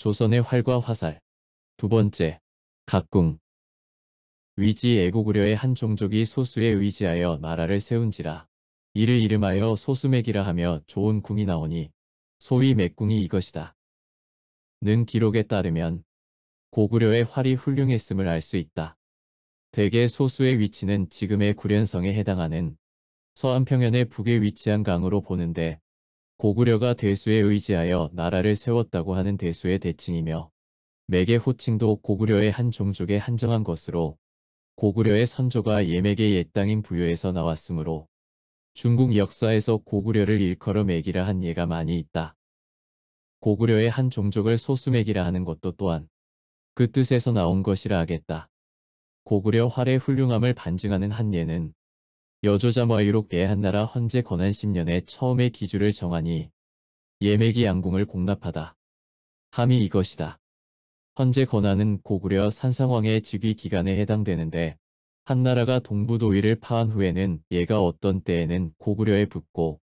조선의 활과 화살. 두 번째, 각궁. 위지 애고구려의 한 종족이 소수에 의지하여 나라를 세운지라. 이를 이름하여 소수맥이라 하며 좋은 궁이 나오니 소위 맥궁이 이것이다. 는 기록에 따르면 고구려의 활이 훌륭했음을 알 수 있다. 대개 소수의 위치는 지금의 구련성에 해당하는 서안평연의 북에 위치한 강으로 보는데 고구려가 대수에 의지하여 나라를 세웠다고 하는 대수의 대칭이며 맥의 호칭도 고구려의 한 종족에 한정한 것으로 고구려의 선조가 예맥의 옛 땅인 부여에서 나왔으므로 중국 역사에서 고구려를 일컬어 맥이라 한 예가 많이 있다. 고구려의 한 종족을 소수맥이라 하는 것도 또한 그 뜻에서 나온 것이라 하겠다. 고구려 활의 훌륭함을 반증하는 한 예는 여조자마의록 예한나라 헌제 건한 10년에 처음에 기주를 정하니 예맥이 양궁을 공납하다. 함이 이것이다. 헌제 건한은 고구려 산상왕의 즉위 기간에 해당되는데 한나라가 동부도의를 파한 후에는 얘가 어떤 때에는 고구려에 붙고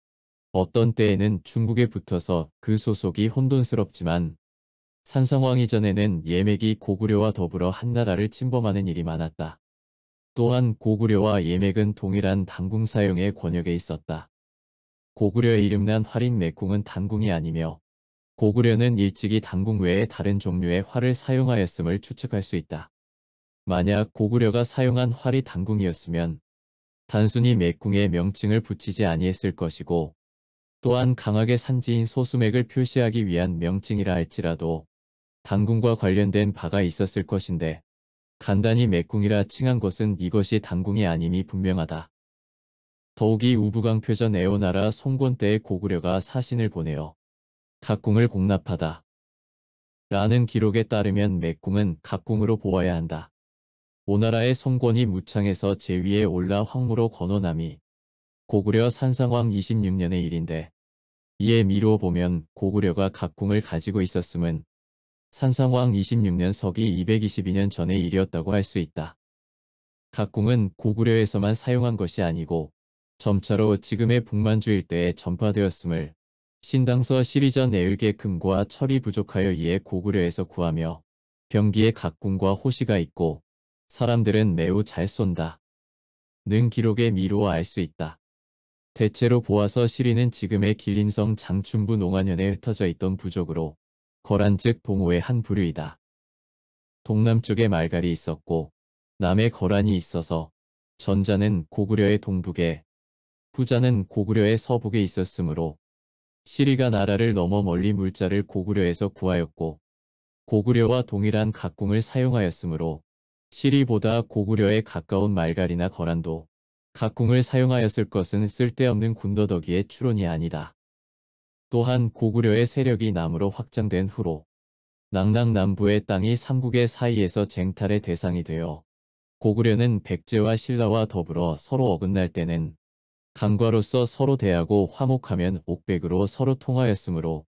어떤 때에는 중국에 붙어서 그 소속이 혼돈스럽지만 산상왕 이전에는 예맥이 고구려와 더불어 한나라를 침범하는 일이 많았다. 또한 고구려와 예맥은 동일한 단궁 사용의 권역에 있었다. 고구려의 이름난 활인 맥궁은 단궁이 아니며 고구려는 일찍이 단궁 외에 다른 종류의 활을 사용하였음을 추측할 수 있다. 만약 고구려가 사용한 활이 단궁이었으면 단순히 맥궁에 명칭을 붙이지 아니했을 것이고 또한 강하게 산지인 소수맥을 표시하기 위한 명칭이라 할지라도 단궁과 관련된 바가 있었을 것인데 간단히 맥궁이라 칭한 것은 이것이 단궁이 아님이 분명하다. 더욱이 우부강표전 애호나라 송권 때의 고구려가 사신을 보내어 각궁을 공납하다. 라는 기록에 따르면 맥궁은 각궁으로 보아야 한다. 오나라의 송권이 무창에서 제위에 올라 황무로 건너남이 고구려 산상왕 26년의 일인데 이에 미루어 보면 고구려가 각궁을 가지고 있었음은 산상왕 26년 서기 222년 전의 일이었다고 할 수 있다. 각궁은 고구려에서만 사용한 것이 아니고 점차로 지금의 북만주 일대에 전파되었음을 신당서 시리전 애을계 금과 철이 부족하여 이에 고구려에서 구하며 병기에 각궁과 호시가 있고 사람들은 매우 잘 쏜다. 는 기록에 미루어 알 수 있다. 대체로 보아서 시리는 지금의 길림성 장춘부 농안현에 흩어져 있던 부족으로 거란 즉 동호의 한 부류이다. 동남쪽에 말갈이 있었고 남에 거란이 있어서 전자는 고구려의 동북에 후자는 고구려의 서북에 있었으므로 시리가 나라를 넘어 멀리 물자를 고구려에서 구하였고 고구려와 동일한 각궁을 사용하였으므로 시리보다 고구려에 가까운 말갈이나 거란도 각궁을 사용하였을 것은 쓸데없는 군더더기의 추론이 아니다. 또한 고구려의 세력이 남으로 확장된 후로 낙랑 남부의 땅이 삼국의 사이에서 쟁탈의 대상이 되어 고구려는 백제와 신라와 더불어 서로 어긋날 때는 강과로서 서로 대하고 화목하면 옥백으로 서로 통하였으므로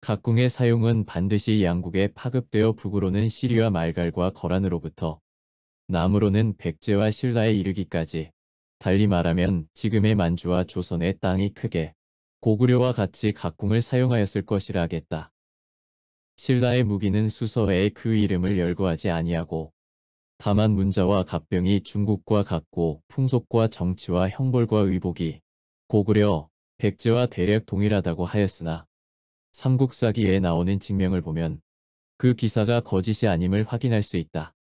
각궁의 사용은 반드시 양국에 파급되어 북으로는 시리와 말갈과 거란으로부터 남으로는 백제와 신라에 이르기까지 달리 말하면 지금의 만주와 조선의 땅이 크게 고구려와 같이 각궁을 사용하였을 것이라 하겠다. 신라의 무기는 수서에 그 이름을 열거하지 아니하고 다만 문자와 갑병이 중국과 같고 풍속과 정치와 형벌과 의복이 고구려, 백제와 대략 동일하다고 하였으나 삼국사기에 나오는 직명을 보면 그 기사가 거짓이 아님을 확인할 수 있다.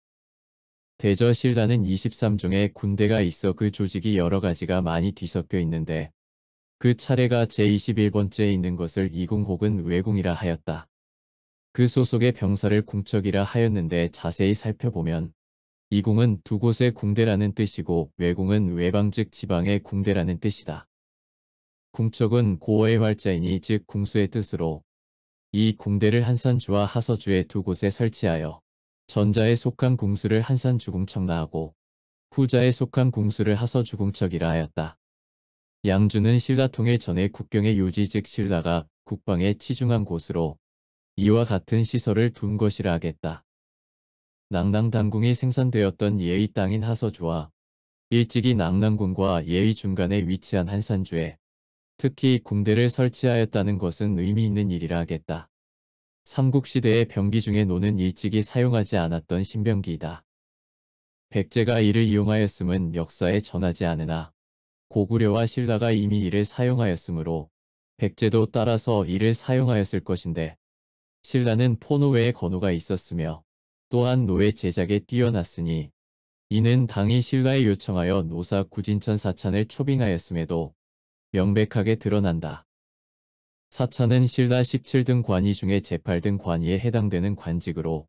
대저 신라는 23종의 군대가 있어 그 조직이 여러 가지가 많이 뒤섞여 있는데 그 차례가 제21번째에 있는 것을 이궁 혹은 외궁이라 하였다. 그 소속의 병사를 궁척이라 하였는데 자세히 살펴보면 이궁은 두 곳의 궁대라는 뜻이고 외궁은 외방 즉 지방의 궁대라는 뜻이다. 궁척은 고어의 활자이니 즉 궁수의 뜻으로 이 궁대를 한산주와 하서주의 두 곳에 설치하여 전자에 속한 궁수를 한산주궁척라하고 후자에 속한 궁수를 하서주궁척이라 하였다. 양주는 신라 통일 전에 국경의 요지 즉 신라가 국방에 치중한 곳으로 이와 같은 시설을 둔 것이라 하겠다. 낙랑단궁이 생산되었던 예의 땅인 하서주와 일찍이 낙랑궁과 예의 중간에 위치한 한산주에 특히 궁대를 설치하였다는 것은 의미 있는 일이라 하겠다. 삼국시대의 병기 중에 노는 일찍이 사용하지 않았던 신병기이다. 백제가 이를 이용하였음은 역사에 전하지 않으나 고구려와 신라가 이미 이를 사용하였으므로 백제도 따라서 이를 사용하였을 것인데, 신라는 포노 외에 건호가 있었으며 또한 노의 제작에 뛰어났으니 이는 당이 신라에 요청하여 노사 구진천 사찬을 초빙하였음에도 명백하게 드러난다. 사찬은 신라 17등 관위 중에 제8등 관위에 해당되는 관직으로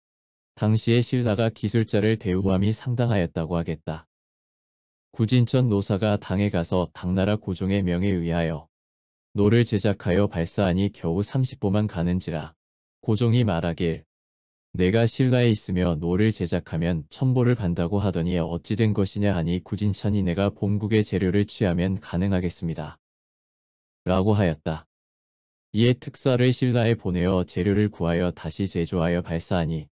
당시에 신라가 기술자를 대우함이 상당하였다고 하겠다. 구진천 노사가 당에 가서 당나라 고종의 명에 의하여 노를 제작하여 발사하니 겨우 30보만 가는지라 고종이 말하길, 내가 신라에 있으며 노를 제작하면 1000보를 간다고 하더니 어찌 된 것이냐 하니, 구진천이 내가 본국의 재료를 취하면 가능하겠습니다 라고 하였다. 이에 특사를 신라에 보내어 재료를 구하여 다시 제조하여 발사하니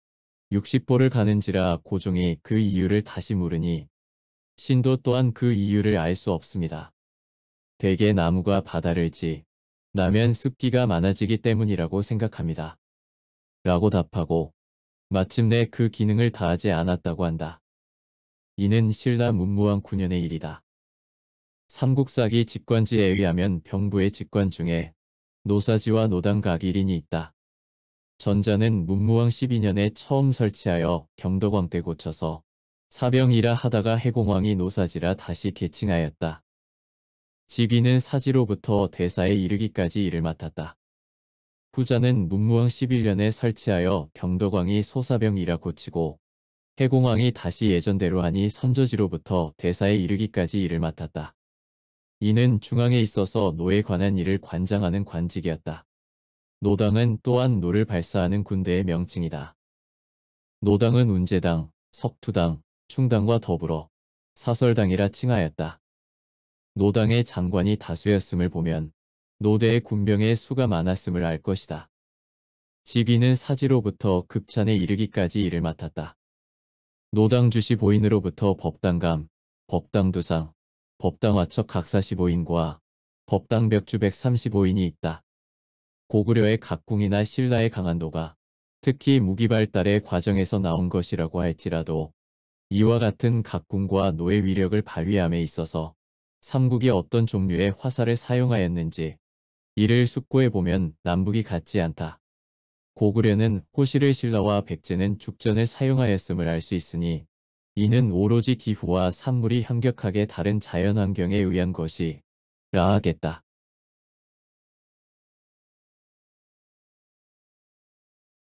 60보를 가는지라 고종이 그 이유를 다시 물으니 신도 또한 그 이유를 알 수 없습니다. 대개 나무가 바다를 나면 습기가 많아지기 때문이라고 생각합니다 라고 답하고 마침내 그 기능을 다하지 않았다고 한다. 이는 신라 문무왕 9년의 일이다. 삼국사기 직관지에 의하면 병부의 직관 중에 노사지와 노당각일인이 있다. 전자는 문무왕 12년에 처음 설치하여 경덕왕 때 고쳐서 사병이라 하다가 해공왕이 노사지라 다시 계칭하였다. 직위는 사지로부터 대사에 이르기까지 일을 맡았다. 후자는 문무왕 11년에 설치하여 경덕왕이 소사병이라 고치고 해공왕이 다시 예전대로 하니 선조지로부터 대사에 이르기까지 일을 맡았다. 이는 중앙에 있어서 노에 관한 일을 관장하는 관직이었다. 노당은 또한 노를 발사하는 군대의 명칭이다. 노당은 운제당, 석투당, 충당과 더불어 사설당이라 칭하였다. 노당의 장관이 다수였음을 보면 노대의 군병의 수가 많았음을 알 것이다. 직위는 사지로부터 급찬에 이르기까지 일을 맡았다. 노당 주시 보인으로부터 법당감, 법당두상, 법당화척 각 45인과 법당벽주 135인이 있다. 고구려의 각궁이나 신라의 강한도가 특히 무기 발달의 과정에서 나온 것이라고 할지라도 이와 같은 각궁과 노의 위력을 발휘함에 있어서 삼국이 어떤 종류의 화살을 사용하였는지 이를 숙고해보면 남북이 같지 않다. 고구려는 호실을 신라와 백제는 죽전을 사용하였음을 알 수 있으니 이는 오로지 기후와 산물이 현격하게 다른 자연환경에 의한 것이라 하겠다.